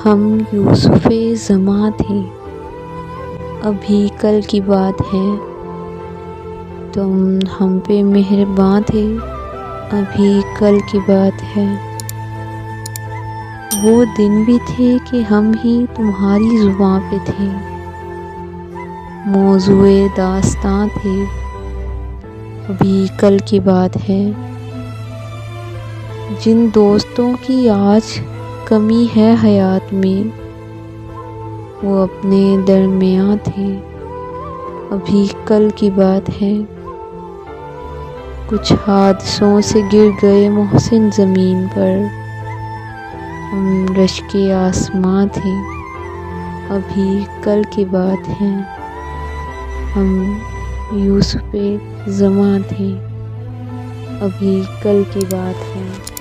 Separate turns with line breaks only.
हम यूसुफ़े ज़मां थे, अभी कल की बात है। तुम हम पे मेहरबां थे, अभी कल की बात है। वो दिन भी थे कि हम ही तुम्हारी ज़ुबां पे थे, मौज़ूए दास्तां थे, अभी कल की बात है। जिन दोस्तों की आज कमी है हयात में, वो अपने दरमियाँ थे, अभी कल की बात है। कुछ हादसों से गिर गए मोहसिन ज़मीन पर, हम रश्के आसमां थे, अभी कल की बात है। हम यूसुफ़े ज़मां थे, अभी कल की बात है।